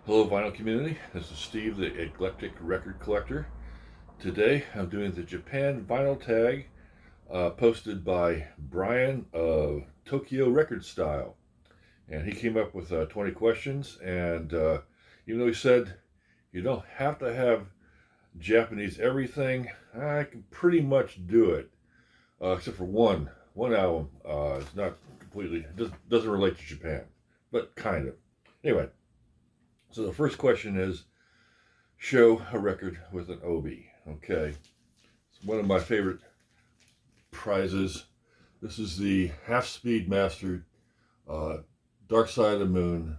Hello, vinyl community. This is Steve, the Eclectic record collector. Today, I'm doing the Japan vinyl tag posted by Brian of Tokyo Record Style, and he came up with 20 questions. And even though he said you don't have to have Japanese everything, I can pretty much do it, except for one album. It's not completely doesn't relate to Japan, but kind of. Anyway. So the first question is, show a record with an obi. Okay, it's one of my favorite prizes. This is the half-speed mastered Dark Side of the Moon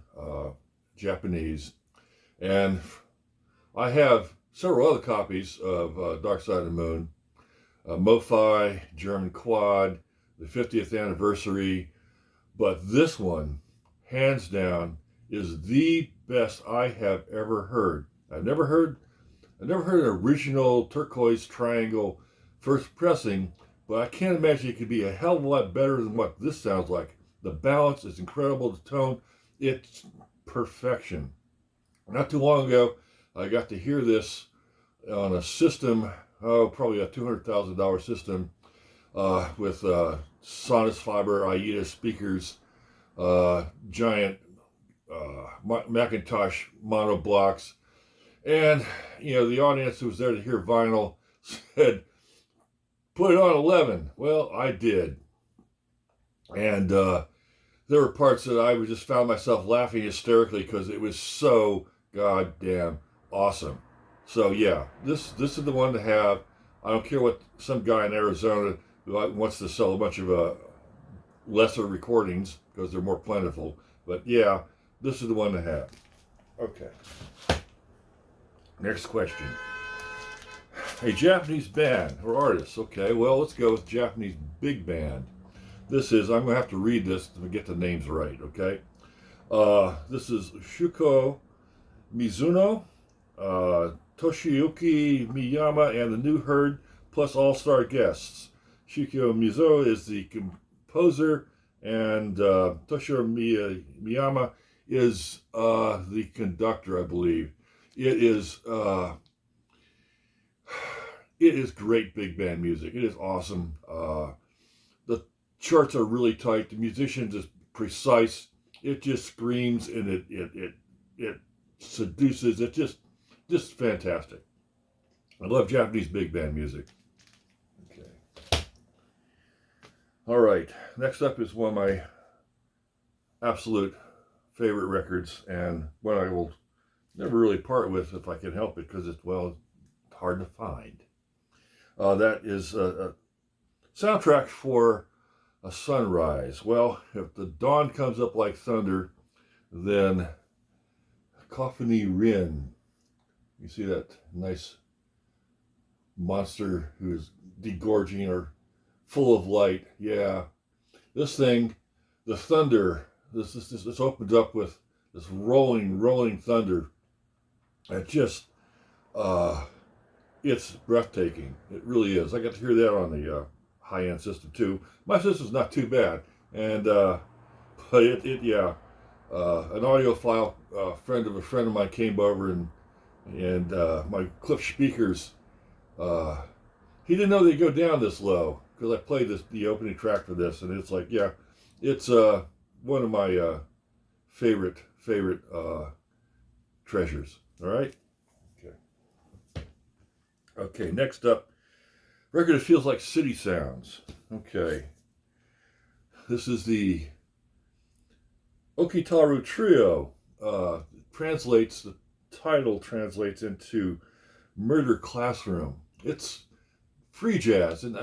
Japanese, and I have several other copies of Dark Side of the Moon, MoFi, German Quad, the 50th anniversary, but this one, hands down, is the best I have ever heard. I've never heard an original turquoise triangle first pressing, but I can't imagine it could be a hell of a lot better than what this sounds like. The balance is incredible, the tone, it's perfection. Not too long ago, I got to hear this on a system, probably a $200,000 system, with Sonus Fiber AIDA speakers, giant Macintosh mono blocks, and the audience who was there to hear vinyl said, "Put it on 11." Well, I did, and there were parts that I just found myself laughing hysterically because it was so goddamn awesome. So yeah, this is the one to have. I don't care what some guy in Arizona who wants to sell a bunch of lesser recordings because they're more plentiful, but yeah, this is the one to have. Okay. Next question. A Japanese band or artist. Okay, well, let's go with Japanese big band. This is, I'm going to have to read this to get the names right, okay? This is Shuko Mizuno, Toshiyuki Miyama, and the New Herd, plus all-star guests. Shuko Mizuno is the composer, and Toshiro Miyama is the conductor, I believe. It is great big band music. It is awesome. The charts are really tight. The musicians is precise. It just screams and it seduces. It's just fantastic. I love Japanese big band music. Okay. All right. Next up is one of my absolute favorite records, and one I will never really part with if I can help it, because it's hard to find. That is a soundtrack for a sunrise. Well, if the dawn comes up like thunder, then Coffiny Rin, you see that nice monster who is degorging or full of light. Yeah, this thing, the thunder, this opens up with this rolling thunder. It just, it's breathtaking. It really is. I got to hear that on the high-end system too. My system's not too bad, and but yeah. An audiophile friend of a friend of mine came over, and my Cliff speakers. He didn't know they'd go down this low because I played the opening track for this, and it's like, yeah, it's one of my favorite treasures. All right. Okay. Next up, record that feels like city sounds. Okay. This is the Okitaru Trio. The title translates into Murder Classroom. It's free jazz, and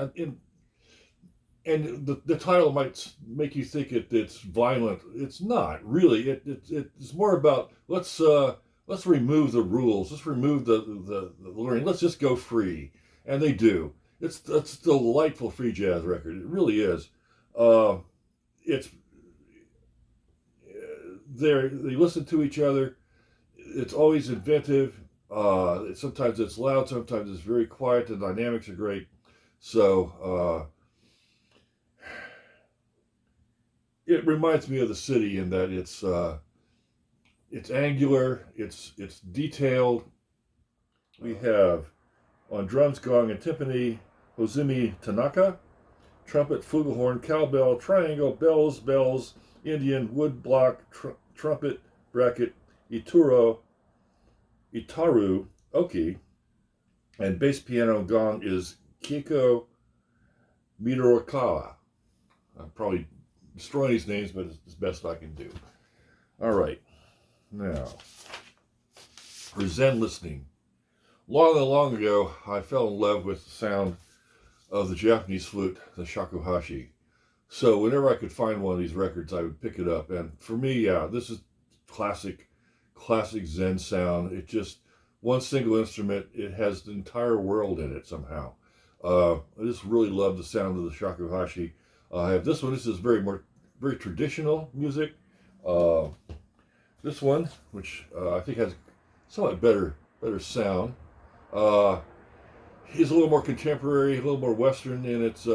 the title might make you think it's violent. It's not really. It's more about let's remove the rules. Let's remove the learning. Let's just go free, and they do. It's a delightful free jazz record. It really is. It's they listen to each other. It's always inventive. Sometimes it's loud, sometimes it's very quiet. The dynamics are great. So it reminds me of the city in that it's it's angular, it's detailed. We have on drums, gong, and timpani, Hozumi Tanaka, trumpet, flugelhorn, cowbell, triangle, bells, Indian, wood block, trumpet, bracket, Itaru, Oki, and bass piano and gong is Keiko Midorokawa. I'm probably destroying these names, but it's the best I can do. All right, now, for Zen listening. Long ago, I fell in love with the sound of the Japanese flute, the shakuhachi. So whenever I could find one of these records, I would pick it up. And for me, yeah, this is classic Zen sound. It just, one single instrument, it has the entire world in it somehow. I just really love the sound of the shakuhachi. I have this one. This is very traditional music. This one, which I think has somewhat better sound, is a little more contemporary, a little more Western in its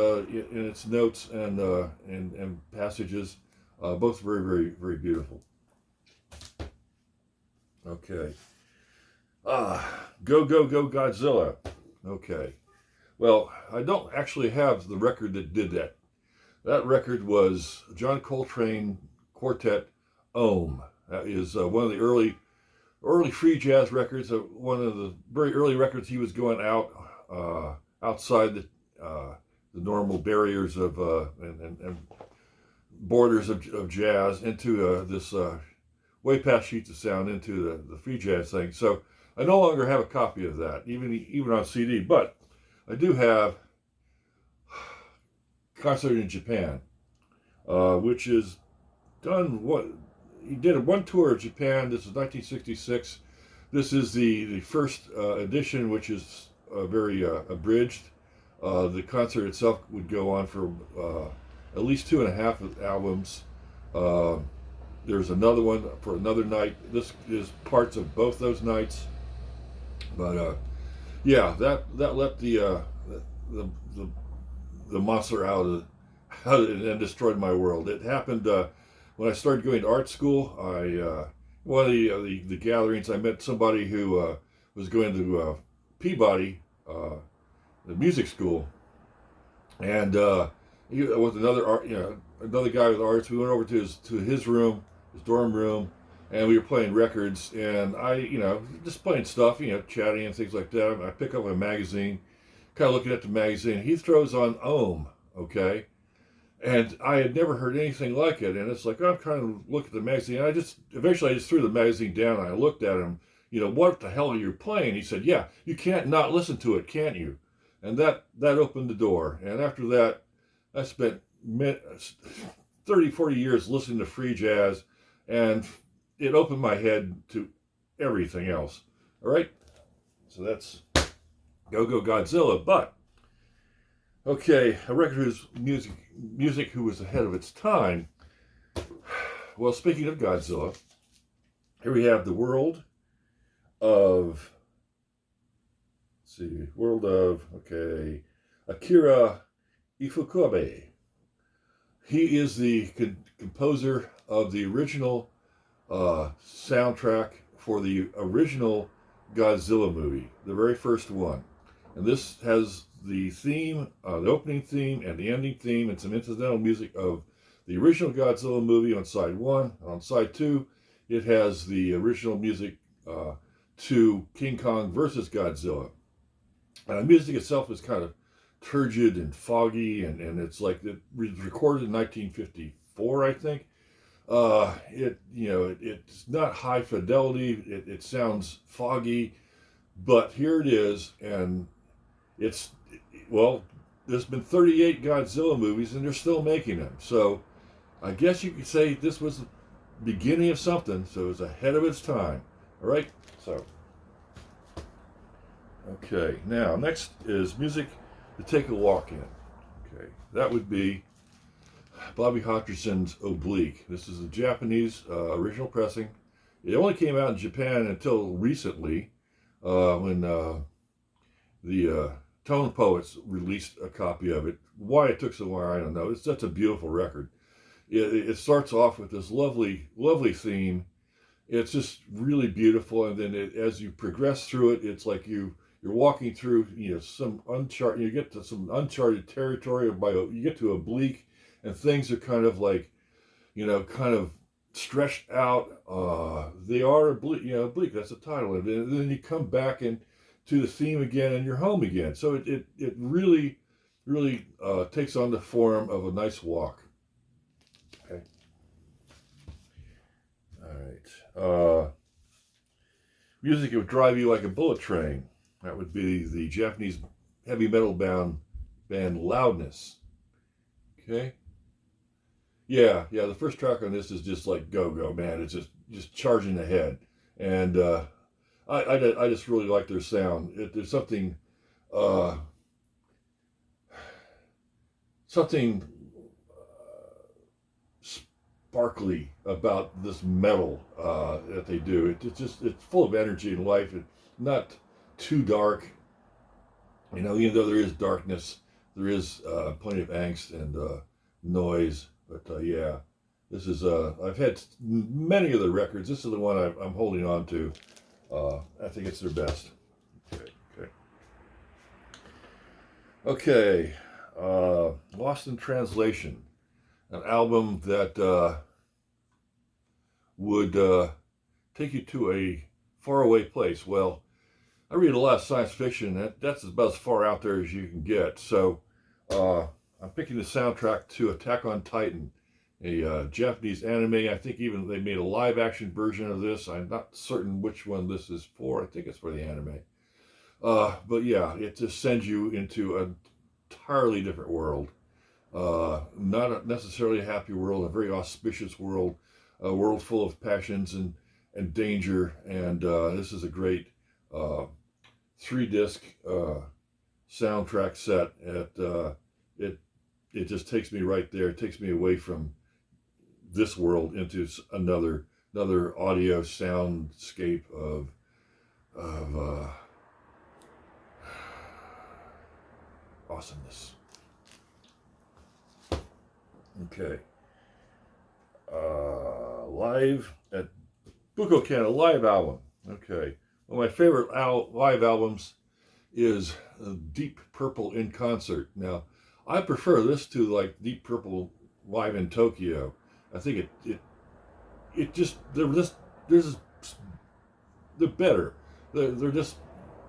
notes and passages. Both very beautiful. Okay. Go Godzilla. Okay. Well, I don't actually have the record that did that. That record was John Coltrane Quartet Ohm. That is one of the early free jazz records. One of the very early records he was going outside the normal barriers of and borders of jazz into this way past sheets of sound into the free jazz thing. So I no longer have a copy of that, even on CD, but I do have Concert in Japan, which is done. He did one tour of Japan. This is 1966. This is the first edition, which is very abridged. The concert itself would go on for at least 2.5 albums. There's another one for another night. This is parts of both those nights. But yeah, that let the monster out and destroyed my world. It happened when I started going to art school. One of the gatherings, I met somebody who was going to Peabody, the music school, and with another guy with arts. We went over to his room, his dorm room, and we were playing records. And I, just playing stuff, chatting and things like that. I pick up a magazine, kind of looking at the magazine. He throws on Ohm, okay. And I had never heard anything like it. And it's like, I'm trying to look at the magazine. Eventually I just threw the magazine down and I looked at him, what the hell are you playing? He said, yeah, you can't not listen to it, can't you? And that opened the door. And after that, I spent 30, 40 years listening to free jazz, and it opened my head to everything else. All right? So that's Go Godzilla. But, okay, a record whose music who was ahead of its time. Well, speaking of Godzilla, here we have the world of Akira Ifukube. He is the composer of the original soundtrack for the original Godzilla movie, the very first one. And this has the theme, the opening theme and the ending theme, and some incidental music of the original Godzilla movie on side 1. On side 2, it has the original music to King Kong versus Godzilla. And the music itself is kind of turgid and foggy, and it's like it was recorded in 1954, I think. It's not high fidelity. It sounds foggy, but here it is, and there's been 38 Godzilla movies, and they're still making them. So I guess you could say this was the beginning of something, so it was ahead of its time. All right? So, okay. Now, next is music to take a walk in. Okay. That would be Bobby Hutcherson's Oblique. This is a Japanese original pressing. It only came out in Japan until recently, when the Tone Poets released a copy of it. Why it took so long, I don't know. It's such a beautiful record. It starts off with this lovely theme, It's just really beautiful. And then as you progress through it, it's like you're walking through, some uncharted. You get to some uncharted territory. You get to oblique, and things are kind of like, kind of stretched out. They are oblique. Oblique. That's the title. And then you come back and to the theme again, and you're home again. So it really, really takes on the form of a nice walk. Okay. All right. Music would drive you like a bullet train. That would be the Japanese heavy metal band Loudness. Okay. Yeah. The first track on this is just like go go, man. It's just charging ahead, and I just really like their sound. There's uh, something sparkly about this metal that they do. It's full of energy and life. It's not too dark. Even though there is darkness, there is plenty of angst and noise. But yeah, this is I've had many of the records. This is the one I'm holding on to. I think it's their best. Okay. Lost in Translation, an album that would take you to a faraway place. Well, I read a lot of science fiction. That's about as far out there as you can get. So I'm picking the soundtrack to Attack on Titan, a Japanese anime. I think even they made a live action version of this. I'm not certain which one this is for. I think it's for the anime. But yeah, it just sends you into an entirely different world. Not necessarily a happy world, a very auspicious world, a world full of passions and danger. And this is a great 3-disc soundtrack set. It just takes me right there. It takes me away from this world into another audio soundscape of awesomeness. Okay. Live at Bukokan, a live album. Okay. One of my favorite live albums is Deep Purple in concert. Now, I prefer this to like Deep Purple live in Tokyo. I think it just they're better. They're just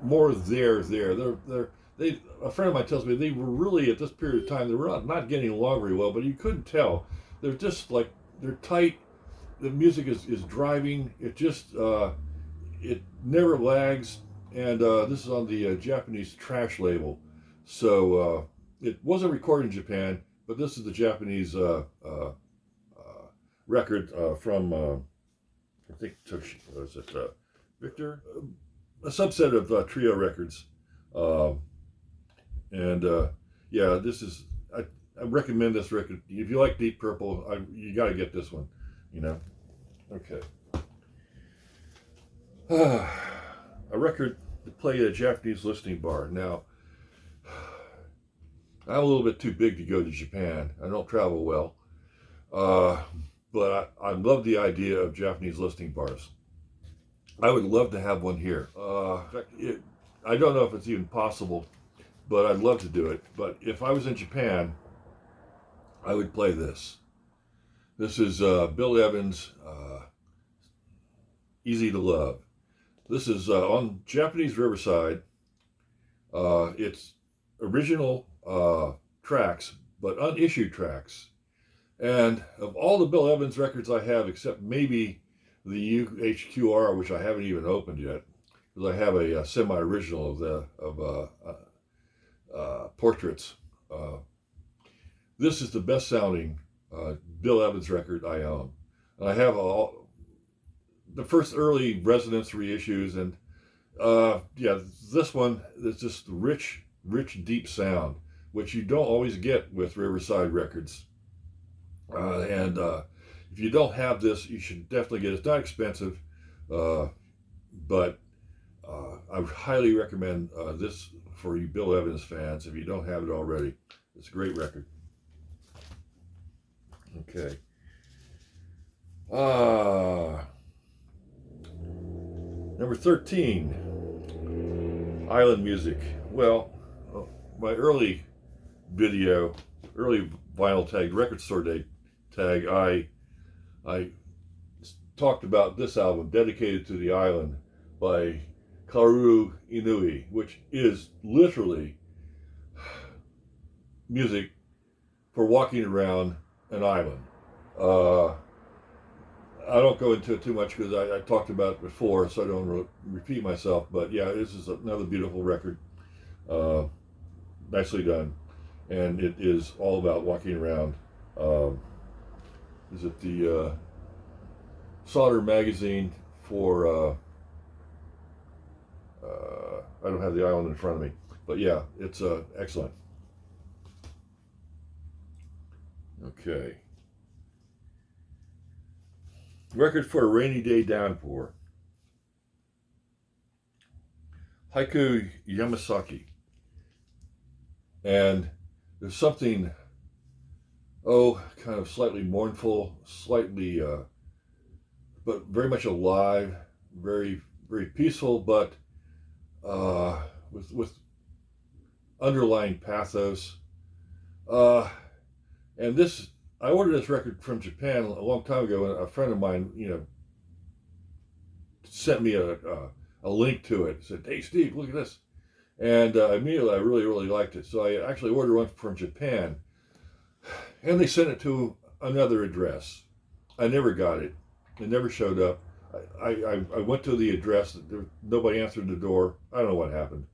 more there. A friend of mine tells me they were really at this period of time they were not getting along very well, but you couldn't tell. They're just like they're tight. The music is driving. It never lags, and this is on the Japanese Trash label. So it wasn't recorded in Japan, but this is the Japanese record from I think was it Victor, a subset of Trio Records, and yeah, this is I recommend this record if you like Deep Purple. You got to get this one, Okay. A record to play at a Japanese listening bar. Now, I'm a little bit too big to go to Japan. I don't travel well. But I love the idea of Japanese listening bars. I would love to have one here. In fact, I don't know if it's even possible, but I'd love to do it. But if I was in Japan, I would play this. This is Bill Evans' Easy to Love. This is on Japanese Riverside. It's original tracks, but unissued tracks. And of all the Bill Evans records I have, except maybe the UHQR, which I haven't even opened yet, because I have a semi-original of portraits. This is the best sounding Bill Evans record I own. And I have the first early Resonance reissues, and yeah, this one is just rich, deep sound, which you don't always get with Riverside records. And if you don't have this, you should definitely get it. It's not expensive, but I would highly recommend this for you Bill Evans fans if you don't have it already. It's a great record. Okay. Number 13, island music. Well, my early video, early vinyl tag, record store day tag, I talked about this album, Dedicated to the Island, by Kaoru Inui, which is literally music for walking around an island. I don't go into it too much because I talked about it before, so I don't repeat myself. But yeah, this is another beautiful record, nicely done, and it is all about walking around. Is it the Solder magazine for? I don't have the island in front of me, but yeah, it's excellent. Okay. Record for a rainy day downpour. Haiku Yamasaki. And there's something, kind of slightly mournful, slightly, but very much alive, very, very peaceful, but with underlying pathos. And this, I ordered this record from Japan a long time ago, and a friend of mine, sent me a link to it. Said, "Hey, Steve, look at this," and immediately I really, really liked it. So I actually ordered one from Japan, and they sent it to another address. I never got it. It never showed up. I went to the address. Nobody answered the door. I don't know what happened.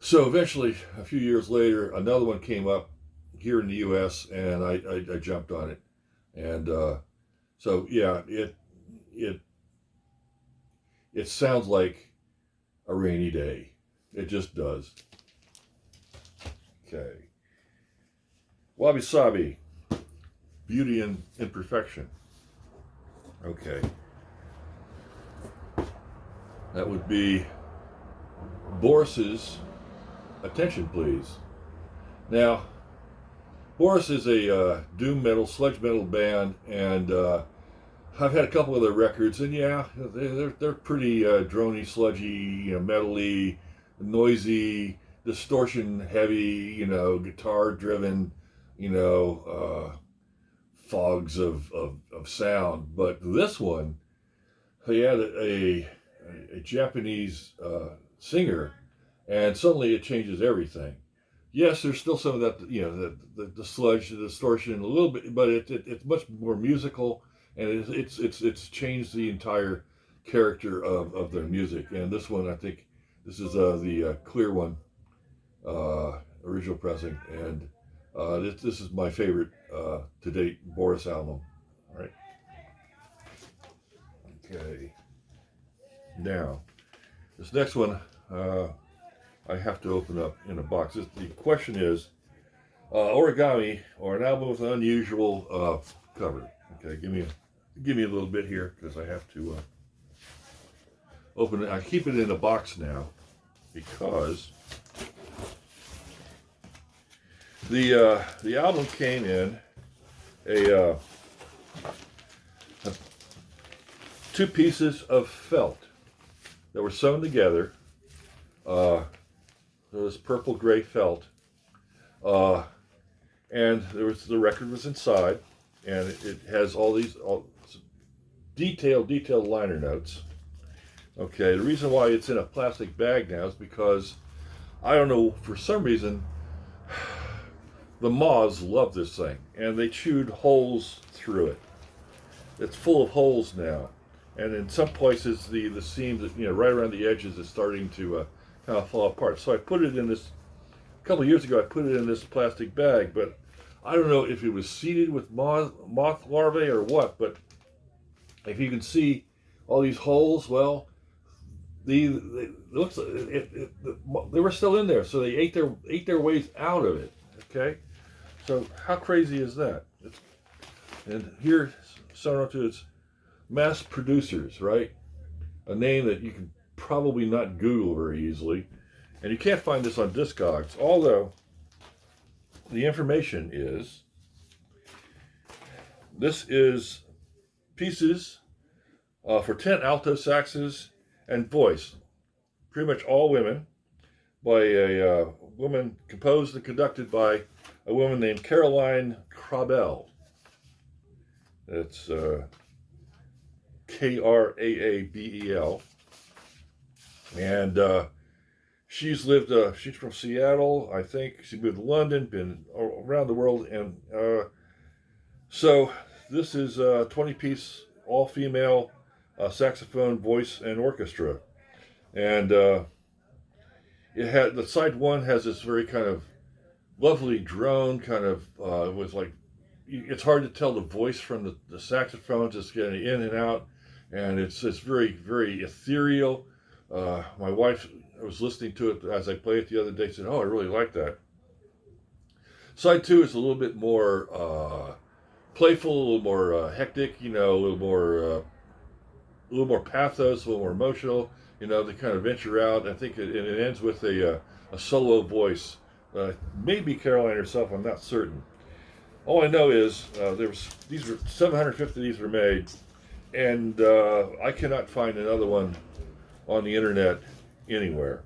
So eventually, a few years later, another one came up here in the U.S., and I jumped on it, and so yeah, it sounds like a rainy day. It just does. Okay. Wabi Sabi, Beauty and Imperfection. Okay. That would be Boris's Attention Please. Now, Boris is a doom metal, sludge metal band, and I've had a couple of their records, and yeah, they're pretty drony, sludgy, metally, noisy, distortion heavy, guitar driven, fogs of sound. But this one, they had a Japanese singer, and suddenly it changes everything. Yes, there's still some of that, the sludge, the distortion, a little bit, but it's much more musical, and it's changed the entire character of their music. And this one, I think, this is the clear one, original pressing, and this is my favorite to date Boris album. All right. Okay. Now, this next one. I have to open up in a box. The question is, origami or an album with an unusual cover. Okay, give me a little bit here because I have to open it. I keep it in a box now because the album came in a two pieces of felt that were sewn together. This purple gray felt, and the record was inside, and it has all detailed liner notes. Okay, the reason why it's in a plastic bag now is because I don't know, for some reason the moths love this thing, and they chewed holes through it. It's full of holes now, and in some places the seams, right around the edges, is starting to kind of fall apart. So I put it in this, a couple of years ago, I put it in this plastic bag, but I don't know if it was seeded with moth larvae or what, but if you can see all these holes, well, they were still in there, so they ate their ways out of it. Okay, so how crazy is that? And here, shown to its mass producers, right? A name that you can probably not Google very easily, and you can't find this on Discogs, although the information is this is pieces for 10 alto saxes and voice, pretty much all women, by a woman, composed and conducted by a woman named Caroline Krabel. It's Kraabel. And she's lived, she's from Seattle, I think. She moved to London, been around the world. And so this is a 20-piece, all-female saxophone, voice, and orchestra. And it had, the side one has this very kind of lovely drone, kind of, it was like, it's hard to tell the voice from the saxophone, just getting in and out. And it's very, very ethereal. My wife was listening to it as I played it the other day, said, "Oh, I really like that." Side two is a little bit more playful, a little more hectic, a little more pathos, a little more emotional. They kind of venture out. I think it ends with a solo voice. Maybe Caroline herself. I'm not certain. All I know is these were 750 of these were made, and I cannot find another one on the internet anywhere.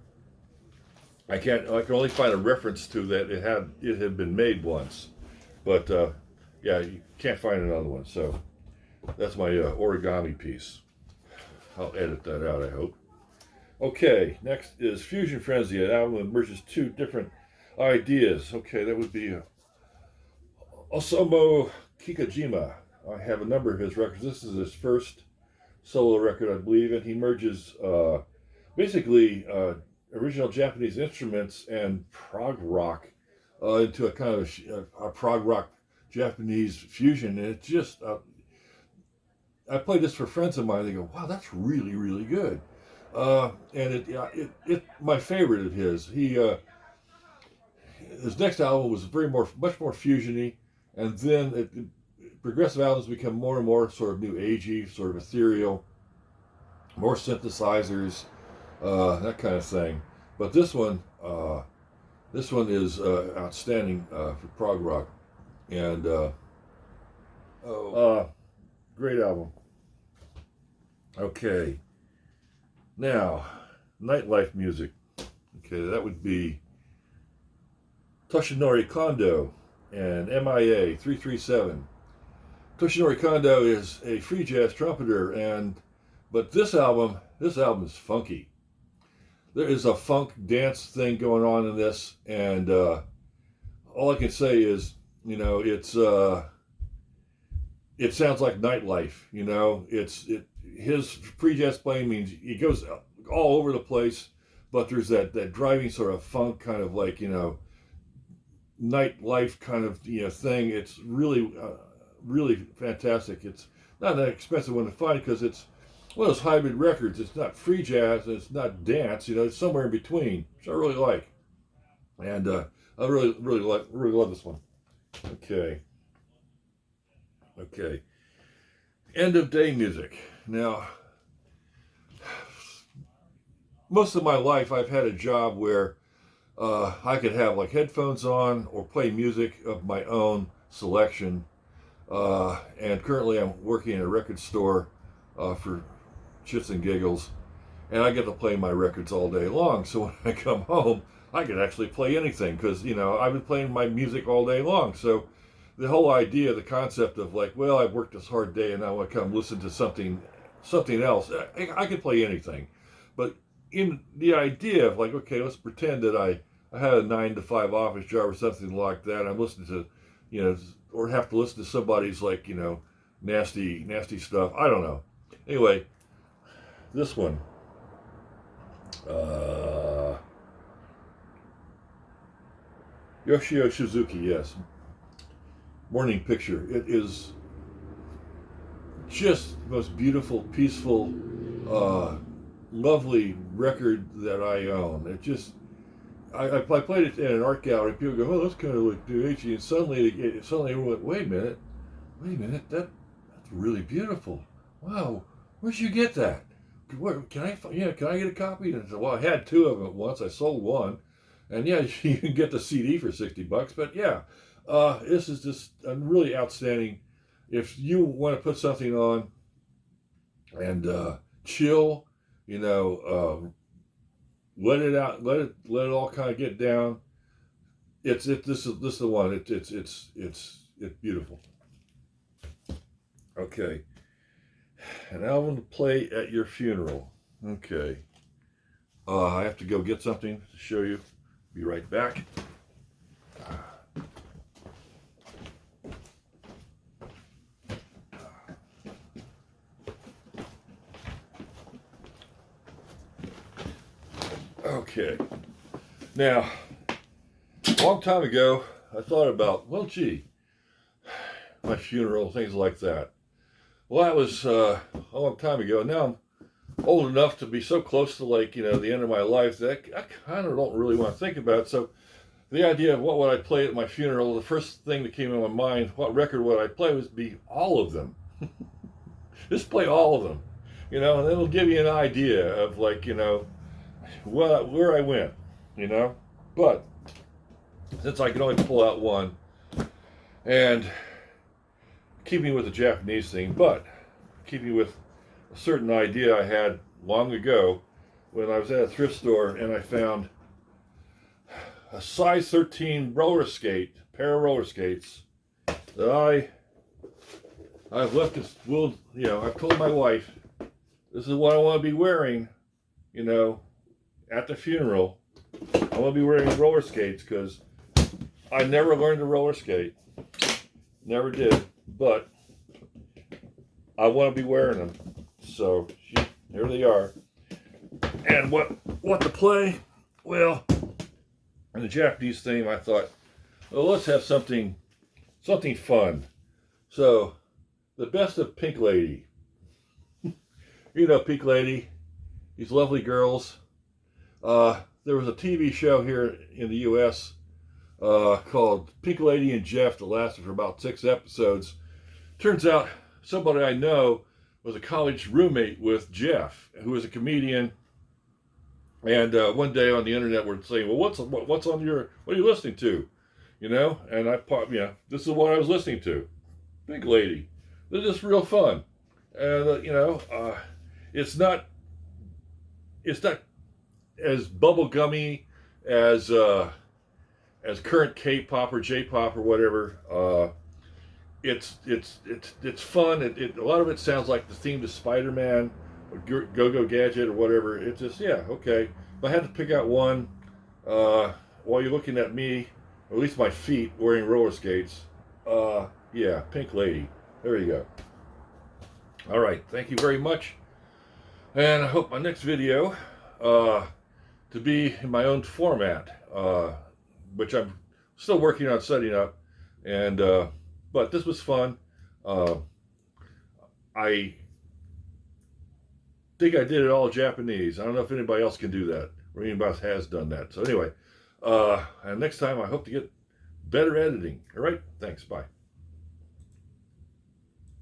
I can only find a reference to that it had been made once, but yeah, you can't find another one. So that's my origami piece. I'll edit that out, I hope. Okay, next is Fusion Frenzy, an album that merges two different ideas. Okay, that would be Osamu Kikajima. I have a number of his records. This is his first solo record, I believe, and he merges basically original Japanese instruments and prog rock into a kind of a prog rock Japanese fusion. And it's just, I played this for friends of mine. They go, "Wow, that's really, really good." And it my favorite of his. His next album was much more fusiony, and then progressive albums become more and more sort of new agey, sort of ethereal, more synthesizers, that kind of thing. But this one is outstanding for prog rock, and great album. Okay, now nightlife music. Okay, that would be Toshinori Kondo and MIA 337. Toshinori Kondo is a free jazz trumpeter, but this album is funky. There is a funk dance thing going on in this, and all I can say is, it sounds like nightlife. His free jazz playing means he goes all over the place, but there's that driving sort of funk kind of like nightlife kind of thing. It's really really fantastic. It's not an expensive one to find because it's one of those hybrid records. It's not free jazz and it's not dance. It's somewhere in between, which I really like. And I really love this one. Okay. End of day music. Now, most of my life I've had a job where I could have like headphones on or play music of my own selection. And currently I'm working in a record store for shits and giggles, and I get to play my records all day long. So when I come home, I can actually play anything because I've been playing my music all day long. So the whole idea, the concept of like, well, I've worked this hard day and I want to come listen to something else. I can play anything, but in the idea of like, okay, let's pretend that I had a 9 to 5 office job or something like that. I'm listening to, or have to listen to somebody's like, nasty stuff. I don't know. Anyway, this one. Yoshio Suzuki, yes. Morning Picture. It is just the most beautiful, peaceful, lovely record that I own. It just, I played it in an art gallery. People go, "Oh, that's kind of like New Agey," and suddenly everyone went, wait a minute, that's really beautiful. Wow, where'd you get that? Can I get a copy? And I said, well, I had 2 of them at once. I sold one, and yeah, you can get the CD for $60. But yeah, this is just a really outstanding. If you want to put something on and chill, you know, let it out, let it all kind of get down. This is the one. It's beautiful. Okay, an album to play at your funeral. Okay, I have to go get something to show you. Be right back. Okay, now, a long time ago, I thought about, well, gee, my funeral, things like that. Well, that was a long time ago. Now I'm old enough to be so close to, like, you know, the end of my life that I kind of don't really want to think about it. So the idea of what would I play at my funeral, the first thing that came in my mind, what record would I play, would be all of them. Just play all of them, you know, and it'll give you an idea of, like, you know, where I went, you know. But since I can only pull out one, and keeping with the Japanese thing, but keeping with a certain idea I had long ago when I was at a thrift store and I found a size 13 pair of roller skates that I've left this, you know, I've told my wife, this is what I want to be wearing, you know, at the funeral. I want to be wearing roller skates because I never learned to roller skate. Never did. But I want to be wearing them. So here they are. And what to play? Well, in the Japanese theme, I thought, well, let's have something fun. So, the best of Pink Lady. You know Pink Lady. These lovely girls. There was a TV show here in the U.S. Called Pink Lady and Jeff that lasted for about 6 episodes. Turns out somebody I know was a college roommate with Jeff, who was a comedian. And one day on the internet, we're saying, "Well, what are you listening to?" You know, and this is what I was listening to, Pink Lady. They're just real fun, and you know, it's not as bubblegummy as current K-pop or J-pop or whatever. It's fun. A lot of it sounds like the theme to Spider-Man, or Go-Go Gadget or whatever. It's just, yeah, okay. If I had to pick out one, while you're looking at me, or at least my feet, wearing roller skates, yeah, Pink Lady. There you go. All right, thank you very much. And I hope my next video to be in my own format, which I'm still working on setting up. And but this was fun. I think I did it all Japanese. I don't know if anybody else can do that, or anybody else has done that. So anyway, and next time I hope to get better editing. All right, thanks, bye.